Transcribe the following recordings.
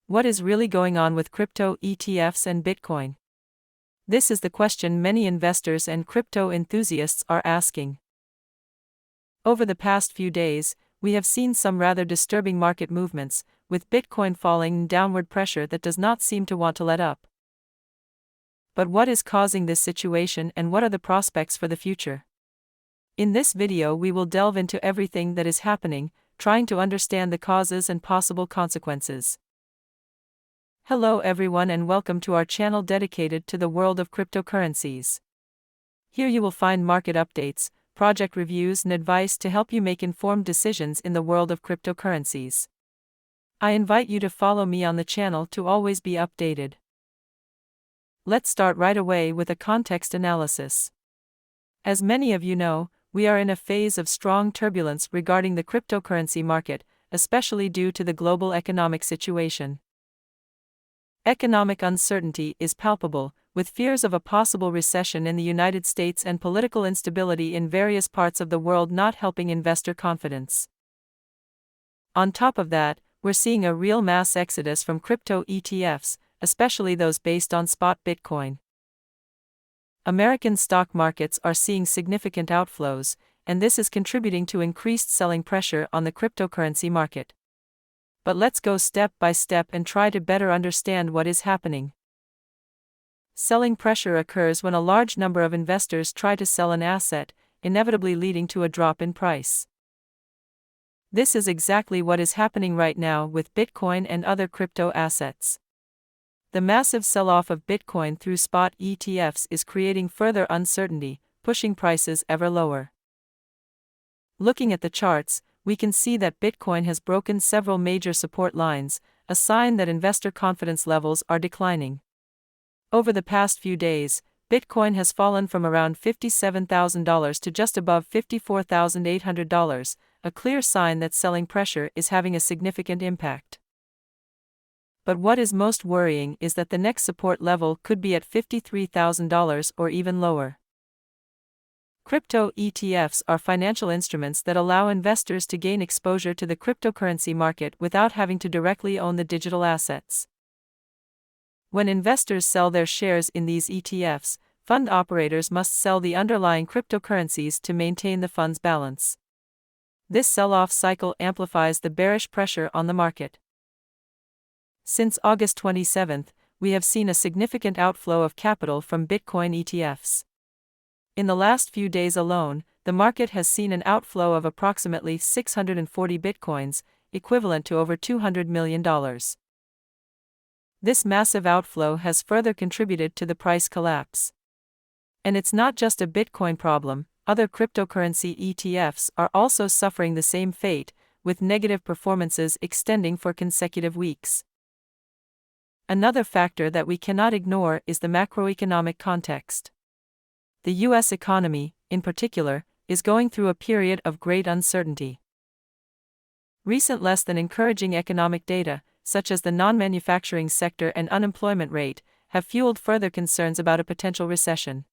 What is really going on with crypto ETFs and Bitcoin? This is the question many investors and crypto enthusiasts are asking. Over the past few days, we have seen some rather disturbing market movements, with Bitcoin falling in downward pressure that does not seem to want to let up. But what is causing this situation and what are the prospects for the future? In this video, we will delve into everything that is happening, trying to understand the causes and possible consequences. Hello everyone and welcome to our channel dedicated to the world of cryptocurrencies. Here you will find market updates, project reviews and advice to help you make informed decisions in the world of cryptocurrencies. I invite you to follow me on the channel to always be updated. Let's start right away with a context analysis. As many of you know, we are in a phase of strong turbulence regarding the cryptocurrency market, especially due to the global economic situation. Economic uncertainty is palpable, with fears of a possible recession in the United States and political instability in various parts of the world not helping investor confidence. On top of that, we're seeing a real mass exodus from crypto ETFs, especially those based on spot Bitcoin. American stock markets are seeing significant outflows, and this is contributing to increased selling pressure on the cryptocurrency market. But let's go step by step and try to better understand what is happening. Selling pressure occurs when a large number of investors try to sell an asset, inevitably leading to a drop in price. This is exactly what is happening right now with Bitcoin and other crypto assets. The massive sell-off of Bitcoin through spot ETFs is creating further uncertainty, pushing prices ever lower. Looking at the charts, we can see that Bitcoin has broken several major support lines, a sign that investor confidence levels are declining. Over the past few days, Bitcoin has fallen from around $57,000 to just above $54,800, a clear sign that selling pressure is having a significant impact. But what is most worrying is that the next support level could be at $53,000 or even lower. Crypto ETFs are financial instruments that allow investors to gain exposure to the cryptocurrency market without having to directly own the digital assets. When investors sell their shares in these ETFs, fund operators must sell the underlying cryptocurrencies to maintain the fund's balance. This sell-off cycle amplifies the bearish pressure on the market. Since August 27, we have seen a significant outflow of capital from Bitcoin ETFs. In the last few days alone, the market has seen an outflow of approximately 640 bitcoins, equivalent to over $200 million. This massive outflow has further contributed to the price collapse. And it's not just a Bitcoin problem, other cryptocurrency ETFs are also suffering the same fate, with negative performances extending for consecutive weeks. Another factor that we cannot ignore is the macroeconomic context. The U.S. economy, in particular, is going through a period of great uncertainty. Recent less than encouraging economic data, such as the non-manufacturing sector and unemployment rate, have fueled further concerns about a potential recession.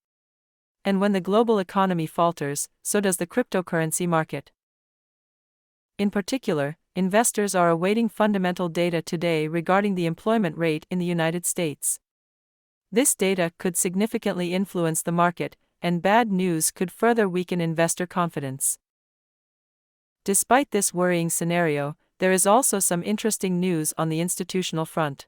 And when the global economy falters, so does the cryptocurrency market. In particular, investors are awaiting fundamental data today regarding the employment rate in the United States. This data could significantly influence the market, and bad news could further weaken investor confidence. Despite this worrying scenario, there is also some interesting news on the institutional front.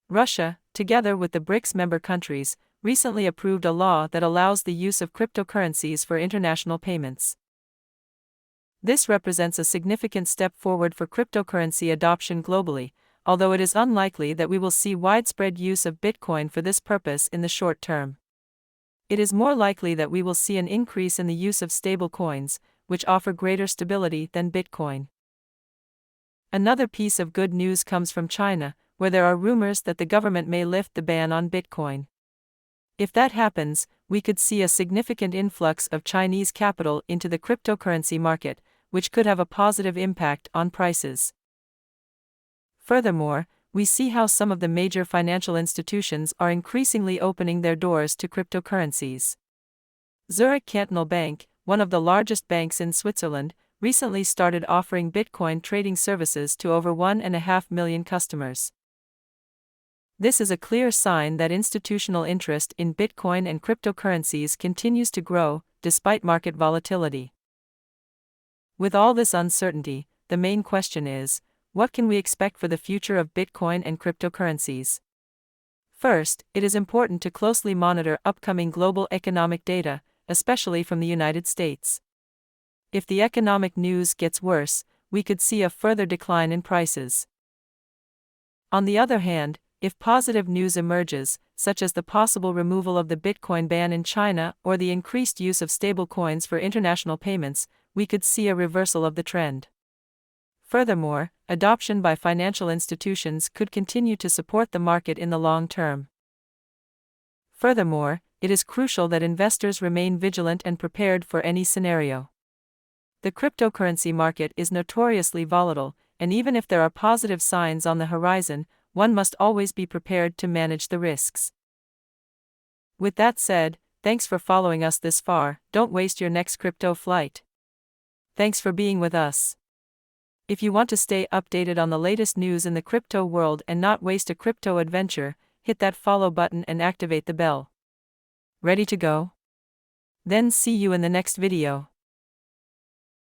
Russia, together with the BRICS member countries, recently approved a law that allows the use of cryptocurrencies for international payments. This represents a significant step forward for cryptocurrency adoption globally, although it is unlikely that we will see widespread use of Bitcoin for this purpose in the short term. It is more likely that we will see an increase in the use of stablecoins, which offer greater stability than Bitcoin. Another piece of good news comes from China, where there are rumors that the government may lift the ban on Bitcoin. If that happens, we could see a significant influx of Chinese capital into the cryptocurrency market, which could have a positive impact on prices. Furthermore, we see how some of the major financial institutions are increasingly opening their doors to cryptocurrencies. Zurich Cantonal Bank, one of the largest banks in Switzerland, recently started offering Bitcoin trading services to over 1.5 million customers. This is a clear sign that institutional interest in Bitcoin and cryptocurrencies continues to grow, despite market volatility. With all this uncertainty, the main question is, what can we expect for the future of Bitcoin and cryptocurrencies? First, it is important to closely monitor upcoming global economic data, especially from the United States. If the economic news gets worse, we could see a further decline in prices. On the other hand, if positive news emerges, such as the possible removal of the Bitcoin ban in China or the increased use of stablecoins for international payments, we could see a reversal of the trend. Furthermore, adoption by financial institutions could continue to support the market in the long term. Furthermore, it is crucial that investors remain vigilant and prepared for any scenario. The cryptocurrency market is notoriously volatile, and even if there are positive signs on the horizon, one must always be prepared to manage the risks. With that said, thanks for following us this far. Don't waste your next crypto flight. Thanks for being with us. If you want to stay updated on the latest news in the crypto world and not waste a crypto adventure, hit that follow button and activate the bell. Ready to go? Then see you in the next video.